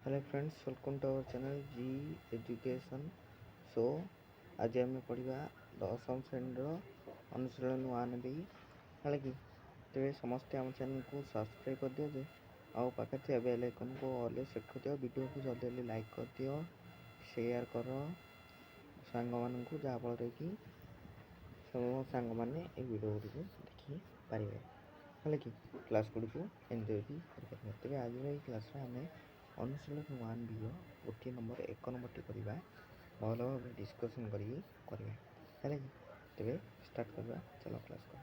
Hello friends, welcome to our channel G education. So आज आम पढ़ा दशम श्रेणी अनुशीलन 1 बी है कि तेरे समस्ते आम चैनल को सब्सक्राइब कर दियो जे आउ पाखे थे बेल आइकन को ऑल सेट कर दियो। वीडियो को जल्दी जल्दी लाइक कर दियो, शेयर कर सांग मान को जहाँफल कि सब सांग मैंने वीडियो गुड़ी देखी पारे है कि क्लास गुड़ी को एंजॉय भी करें। तेज आज क्लास आम अनुशीलन 1 बी गोटे नंबर 1 नंबर टी करवा भल भाव डिस्कसन करें तेरे स्टार्ट करवा। चलो क्लास कर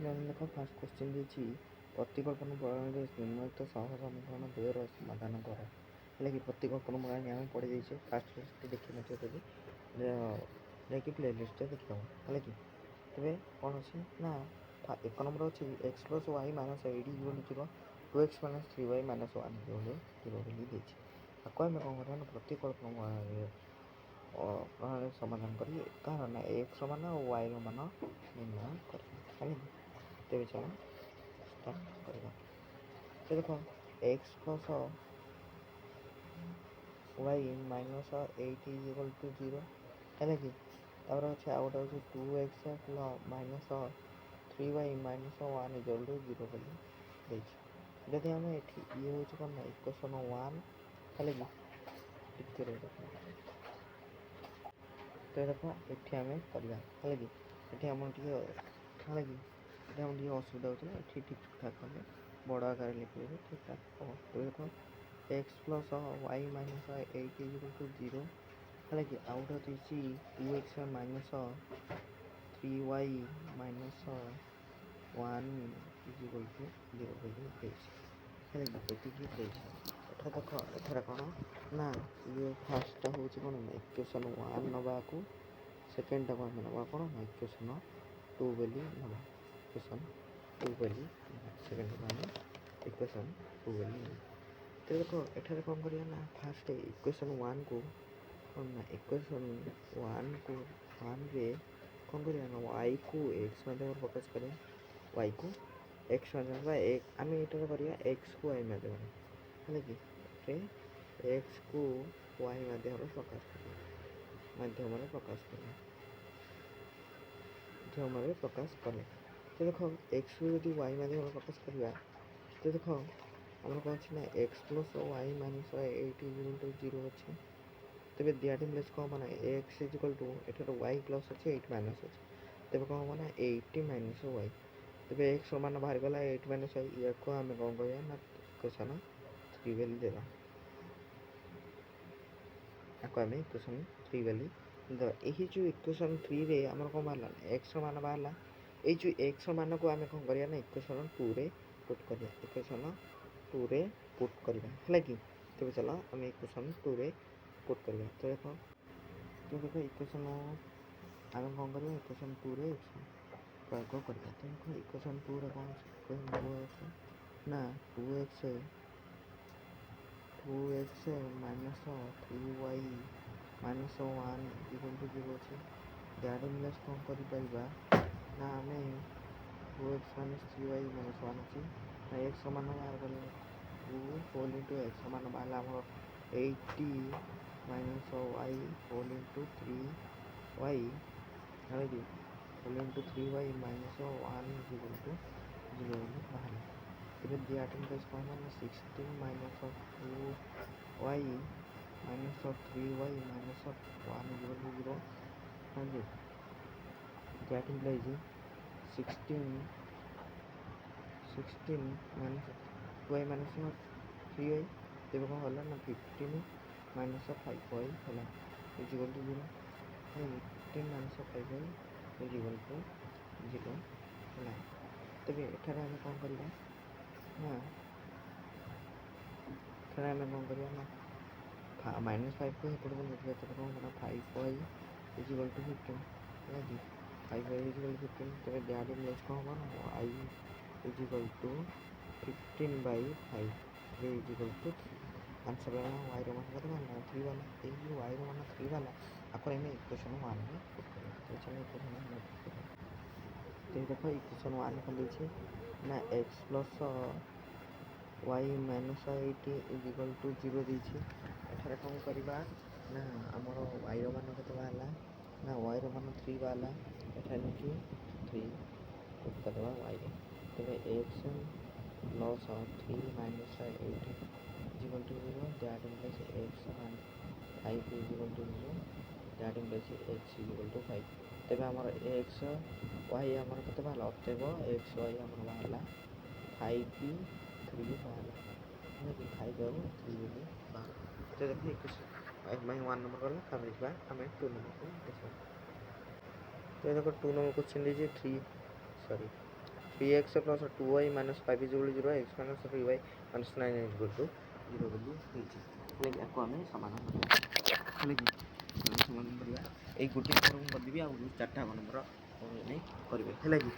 देख। फास्ट क्वेश्चन देखिए प्रतिकल्पन प्रणाली निम्नलिखित सह समीकरण द्वयर समाधान कर है कि प्रतिकल्पन प्रणाली आम पढ़ी देचे। फास्ट लिस्ट देखी नथियो तेज प्ले लिस्ट देखा है कि तेरे कौन अच्छे ना एक नंबर अच्छी X plus Y minus eight equal to 0 2x minus 3y minus 1 equal to 0 बोली देछि। आपको हम कौन करना प्रतिकल्पन प्रणाली समाधान करी तार ना एक्स मान और वाई मान निर्णय करें। तेज चलो स्टार्ट करवा। तो देखो X plus Y minus 8 equal to 0 है कि तापर अच्छे आउ गोटे अच्छे 2x plus minus 3y minus 1 equal to 0 बोली देछि। जदि आम ये हूँ कौन ना इक्वेशन 1 है कि तो देख ये आम करवा है कि ये आम टे है कि आम टे असुविधा होता है। ये ठीक ठाक कले बड़ आकार लिखे ठीक ठाक हम। तो देख X plus Y minus 8 equal to 0 है कि आउ गोटे अच्छी 2x minus 3y minus 1 equal to 0 बोली है देख। एठार कौन ना ये फास्ट हूँ कौन ना इक्वेशन 1 नवा को सेकेंड टाइम आम ना कौन ना इक्वेशन 2 बोली नवा इक्वेशन 2 बोली सेकेंड टाइम इक्वेशन 2 बोली। तो देख एठार कौन करिया ना फास्ट इक्वेशन 1 को कौन ना इक्वेशन 1 को 1 रे कौन करिया ना y को x माध्यम प्रकाश करें y को x माध्यम आम ये करिया x को y माध्यम है कि x को y माध्यम प्रकाश करें माध्यम प्रकाश करें। तो देख x को यदि y माध्यम प्रकाश करवा तो देख आम कौन अच्छे ना x plus Y minus 8 equal to 0 अच्छे। तेज दिहाटी प्लेस कौन हम ना एक्स इक्वल टू एठार वाई प्लस अच्छे 8 माइनस अच्छे। तेज कौन हम ना 80 माइनस वाई। तेज एक्स मान बाहर गला 8 माइनस वाई या आम कौन कह ना इक्वेशन 3 बोली देवा। आपको आम इक्वेशन 3 बोली देवा। यही जो इक्वेशन 3 रे आम कौन बाहर एक्स मान बाहर ये जो एक्स मान को आम कौन करिया ना इक्वेशन 2 रे पुट करिया इक्वेशन 2 रे पुट करवा है कि। तेज चलो आम इक्वेशन 2 रे पुट करवा। तो देख इक्वेशन आम कौन कर इक्वेशन 2 रे प्रयोग करवा। तो देख इक्वेशन 2 रे कौन ना 2x minus 3y minus 1 equal to 0 अच्छे। दैट मीन्स कौन कर ना आम 2x माइनस 3y माइनस 1 अच्छे ना एक्स मान बाहर कर 2 होल इंटू एक्स मान बाहर आम 80 minus Y whole into 3y है कि whole into 3y minus 1 equal to 0 बाहर। फिर दिहाटी प्लेस कौन ना 16 minus 2y minus 3y minus 1 equal to 0 है कि दिहाटी place 16 minus 2y minus 3y। तेज कौन है ना 15 माइनस 5y है इक्वल टू 0 है 15 माइनस 5y इक्वल टू 0 है। तेज एठार आम कौन करवा ना एठार आम कौन करवा ना माइनस 5 को एपट को लिखा तो कौन करना 5y इक्वल टू 15 है कि 5y इक्वल टू 15। तेज दिहाटी प्लेस कौन हम ना y equal to 15/5 equal to 3 answer y मान के 3 वाला ये वाई मान 3 वाला आपको आम इक्वेशन 1 में पुट करें। तो चलो इक्वेशन 1 में पुट करें। तो देख इक्वेशन 1 कौन देखिए ना x plus y minus 8 is equal to 0 ଦେଇଛି। ଏଠାରେ କ'ଣ କରିବା ନା ଆମର y ର ମାନ କେତେ ବାହାରିଲା ନା y ର ମାନ 3 ବାହାରିଲା। ଏଠାରେ ନେଇକି 3 ପୁଟ୍ କରିଦେବା y ରେ। ତେବେ x plus 3 minus 8 is equal to 0 that implies x minus 5 is equal to 0 that implies x is equal two 5। ତେବେ ଆମର x y ଆମର କେତେ ବାହାରିଲା ଅତଏବ x y ଆମର ବାହାରିଲା 5 3 ବାହାରିଲା। ହେଲା କି 5 ଆଉ 3 ବୋଲି ବାହାରିଲା। ତ ଦେଖ ଇକ୍ୱେସନ୍ 1 ନମ୍ବର ଗଲା। ତାପରେ ଯିବା ଆମେ 2 ନମ୍ବରକୁ ଦେଖିବା। ତ ଦେଖ 2 ନମ୍ବର କ୍ୱେଶ୍ଚନ୍ ଦେଇଛି 3x plus 2y minus 5 is equal to 0 x minus 3y minus 9 is equal to 0 ବୋଲି ଦେଇଛି। ହେଲେ କି ଆକୁ ଆମେ ସମାଧାନ କରିବା। ହେଲେ କି ସମାଧାନ କରିବା ଏଇ ଗୋଟିଏ ନମ୍ବର ମୁଁ କରିଦେବି ଆଉ 4ଟା ନମ୍ବର ଆପଣମାନେ କରିବେ। ହେଲା କି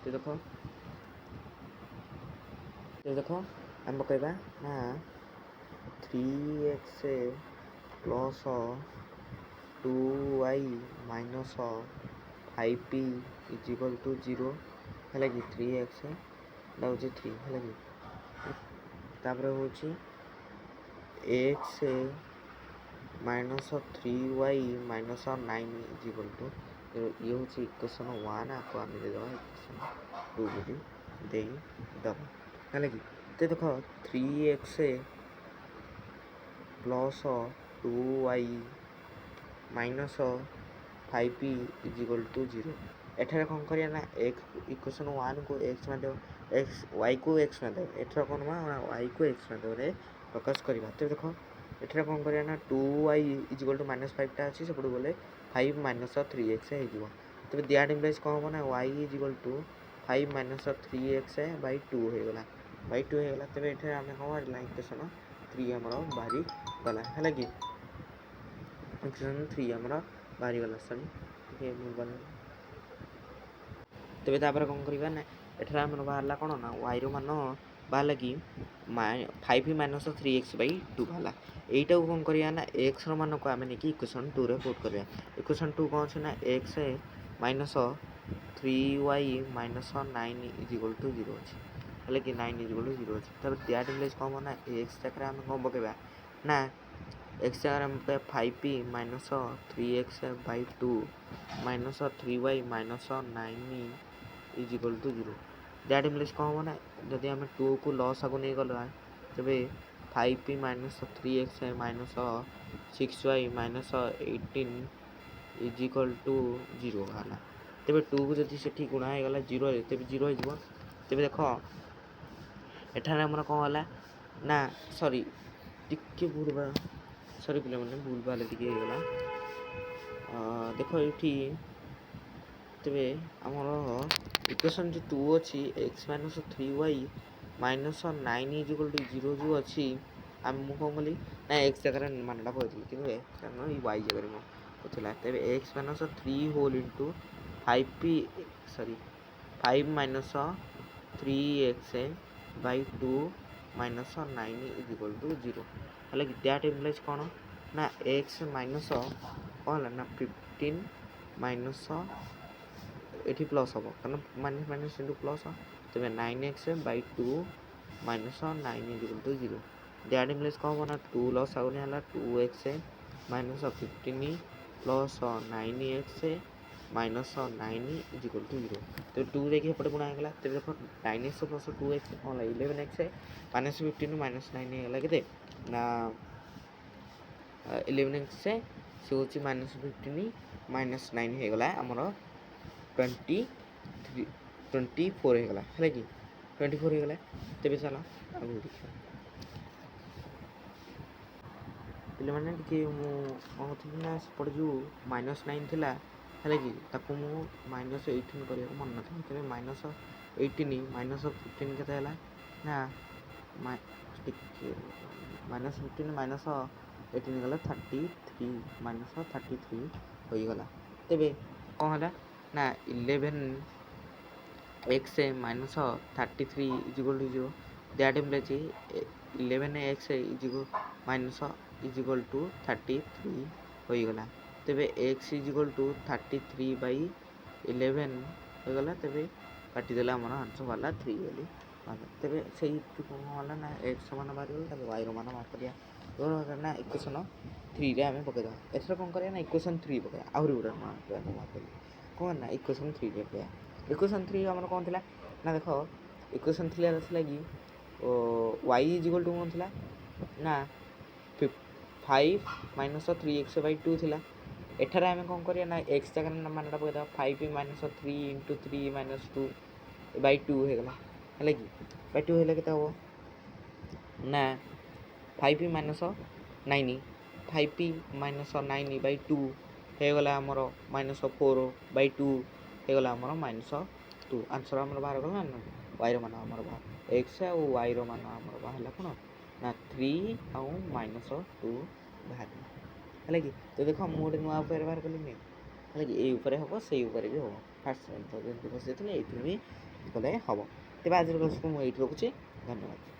ତ ଦେଖ ଆମେ ପକାଇବା ନା 3x plus 2y minus 5p is equal to 0। ହେଲା କି 3x ଏଇଟା ହେଉଛି 3 ହେଲା କି ତାପରେ ହେଉଛି x minus 3y minus 9 is equal to 0। ଇଏ ହେଉଛି ଇକ୍ୱେସନ୍ 1। ଆକୁ ଆମେ ଦେଇଦେବା ଇକ୍ୱେସନ୍ 2 ବୋଲି ଦେଇଦେବା। ହେଲା କି ତ ଦେଖ 3x plus 2y minus 5p is equal to 0। ଏଠାରେ କ'ଣ କରିବା ନା ଇକ୍ୱେସନ୍ 1କୁ x ମାଧ୍ୟମ yକୁ x ମାଧ୍ୟମ ଏଠାରେ କ'ଣ yକୁ x ମାଧ୍ୟମରେ ପ୍ରକାଶ କରିବା। ତ ଦେଖ ଏଠାରେ କ'ଣ କରିବା ନା 2y is equal to minus 5ଟା ଅଛି ସେପଟକୁ ଗଲେ 5 ମାଇନସ୍ 3x ହେଇଯିବ। ତେବେ ଦ୍ୟାଟ୍ ଇମ୍ପ୍ଲାଇଜ୍ କ'ଣ ହେବ ନା y is equal two 5 minus 3x by 2 ହେଇଗଲା। ତେବେ ଏଠାରେ ଆମେ କ'ଣ ବାହାରିଲା ଇକ୍ୱେସନ୍ 3 ଆମର ବାହାରିଗଲା। ହେଲା କି ଇକ୍ୱେସନ୍ 3 ଆମର ବାହାରିଗଲା। ଟିକେ ଭୁଲ। ତେବେ ତାପରେ କ'ଣ କରିବା ନା ଏଠାରେ ଆମର ବାହାରିଲା କ'ଣ ନା y ର ମାନ ବାହାରିଲା କି 5 ମାଇନସ୍ 3x ବାଇ 2 ବାହାରିଲା। ଏଇଟାକୁ କ'ଣ କରିବା ନା x ର ମାନକୁ ଆମେ ନେଇକି ଇକ୍ୱେସନ୍ 2ରେ ପୁଟ୍ କରିବା। ଇକ୍ୱେସନ୍ 2 କ'ଣ ଅଛି ନା x minus 3y minus 9 is equal to 0 ଅଛି। ହେଲେ କି 9 ଇଜ୍ ଇକ୍ୱାଲ୍ ଟୁ 0 ଅଛି। ତାପରେ ଦ୍ୟାଟ୍ ଇମ୍ପ୍ଲାଇଜ୍ କ'ଣ ହେବ ନା x ଜାଗାରେ ଆମେ କ'ଣ ପକାଇବା ନା x ଜାଗାରେ ଆମେ ପକାଇବା 5p minus 3x by 2 minus 3y minus 9 is equal to 0। That implies କ'ଣ ହେବ ନା ଯଦି ଆମେ 2କୁ ଲସ୍ ଆଗକୁ ନେଇଗଲା ତେବେ 5p minus 3x minus 6y minus 18 is equal to 0 ବାହାରିଲା। ତେବେ 2କୁ ଯଦି ସେଠି ଗୁଣା ହେଇଗଲା 0ରେ ତେବେ 0 ହେଇଯିବ। ତେବେ ଦେଖ ଏଠାରେ ଆମର କ'ଣ ହେଲା ନା ଟିକେ ପିଲାମାନେ ଭୁଲ ଭାଲ ଟିକେ ହେଇଗଲା। ଦେଖ ଏଇଠି ତେବେ ଆମର ଇକ୍ୱେସନ୍ ଯେଉଁ 2 ଅଛି x minus 3y minus 9 is equal to 0 ଯେଉଁ ଅଛି ମୁଁ କ'ଣ କଲି ନା x ଜାଗାରେ ମାନଟା କହିଥିଲି କିନ୍ତୁ ଏଇ y ଜାଗାରେ ମୁଁ ଥିଲା। ତେବେ x minus 3 whole into 5 minus 3x by 2 minus 9 is equal to 0। ହେଲେ କି ଦ୍ୟାଟ୍ ଇମ୍ପ୍ଲାଇଜ୍ କ'ଣ ନା x ମାଇନସ୍ କ'ଣ ହେଲା ନା 15 ମାଇନସ୍ ଏଠି ପ୍ଲସ୍ ହେବ କାରଣ ମାଇନସ୍ ଇଣ୍ଟୁ ପ୍ଲସ୍। ତେବେ 9x Bai 2 minus 9 is equal to 0। That implies କ'ଣ ହେବ ନା 2 ଲସ୍ ଆଗୁନି ହେଲା 2x minus 15 plus 9x minus 9 is equal to 0। ତେବେ 2 ଯାଇକି ଏପଟେ ଗୁଣା ହେଇଗଲା। ତେବେ ଦେଖ 9x ପ୍ଲସ୍ 2x କ'ଣ ହେଲା 11x ମାଇନସ୍ 15 ମାଇନସ୍ 9 ହେଇଗଲା କେତେ ନା 11x ସେ ହେଉଛି ମାଇନସ୍ 15 ମାଇନସ୍ 9 ହେଇଗଲା ଆମର 24 ହେଇଗଲା। ହେଲା କି 24 ହେଇଗଲା। ତେବେ ଚାଲ ଆଗକୁ ଦେଖିବା ପିଲାମାନେ ଟିକେ ମୁଁ କ'ଣ କହୁଥିଲି ନା ସେପଟେ ଯେଉଁ ମାଇନସ୍ 9 ଥିଲା ହେଲା କି ତାକୁ ମୁଁ ମାଇନସ୍ 18 କରିବାକୁ ମନେ ନଥିଲା। ତେବେ ମାଇନସ୍ 18 ମାଇନସ୍ 15 କେତେ ହେଲା ନା ଟିକେ ମାଇନସ୍ 15 ମାଇନସ୍ 18 ଗଲା 33 ମାଇନସ୍ 33 ହୋଇଗଲା। ତେବେ କ'ଣ ହେଲା ନା 11x minus 33 is equal to 0। That implies 11x minus is equal two 33 ହୋଇଗଲା। ତେବେ x is equal two 33 Bai 11 ହୋଇଗଲା। ତେବେ କାଟିଦେଲେ ଆମର ଆନ୍ସର୍ ବାହାରିଲା 3 ବୋଲି ତେବେ ସେଇଠୁ କ'ଣ ହେଲା ନା ଏକ୍ସ ମାନ ବାହାରିଗଲା, ତାପରେ ୱାଇର ମାନ ବାହାର କରିବା। ନା ଇକ୍ୱେସନ୍ 3ରେ ଆମେ ପକାଇଦେବା। ଏଥର କ'ଣ କରିବା ନା ଇକ୍ୱେସନ୍ 3 ପକାଇବା। ଆହୁରି ଗୋଟେ ବାହାର କରିବା। କ'ଣ ନା ଇକ୍ୱେସନ୍ 3ରେ ପକାଇବା। ଇକ୍ୱେସନ୍ 3 ଆମର କ'ଣ ଥିଲା ନା ଦେଖ ଇକ୍ୱେସନ୍ 3 ଥିଲା କି y ଇଜିକାଲ୍ ଟୁ କ'ଣ ଥିଲା ନା 5 - 3x/2 ଥିଲା। ଏଠାରେ ଆମେ କ'ଣ କରିବା ନା ଏକ୍ସ ଜାଗାରେ ମାନଟା ପକାଇଦେବା। 5 - 3 × 3 - 2/2 ହେଇଗଲା, ହେଲା କି ବାଇ 2 ହେଲେ କେତେ ହେବ ନା 5 - 9 5 - 9/2 ହେଇଗଲା ଆମର -4/2 ହେଇଗଲା ଆମର -2। ଆନ୍ସର୍ ଆମର ବାହାର ଗଲା ନା ୱାଇର ମାନ ଆମର ବାହାର ଏକ୍ସ ଆଉ ୱାଇର ମାନ ଆମର ବାହାରିଲା କ'ଣ ନା 3 ଆଉ -2 ବାହାରିଲା, ହେଲା କି। ତ ଦେଖ ମୁଁ ଗୋଟେ ନୂଆ ଉପାୟରେ ବାହାର କଲି ନାହିଁ, ହେଲା କି ଏଇ ଉପରେ ହେବ ସେଇ ଉପରେ ବି ହେବ। ଫାର୍ଷ୍ଟ ଯେମିତି ବସିଯାଇଥିଲେ ଏଇଥିରେ ବି କଲେ ହେବ। ତେବେ ଆଜିର କ୍ଲାସ୍କୁ ମୁଁ ଏଇଠି ରଖୁଛି, ଧନ୍ୟବାଦ।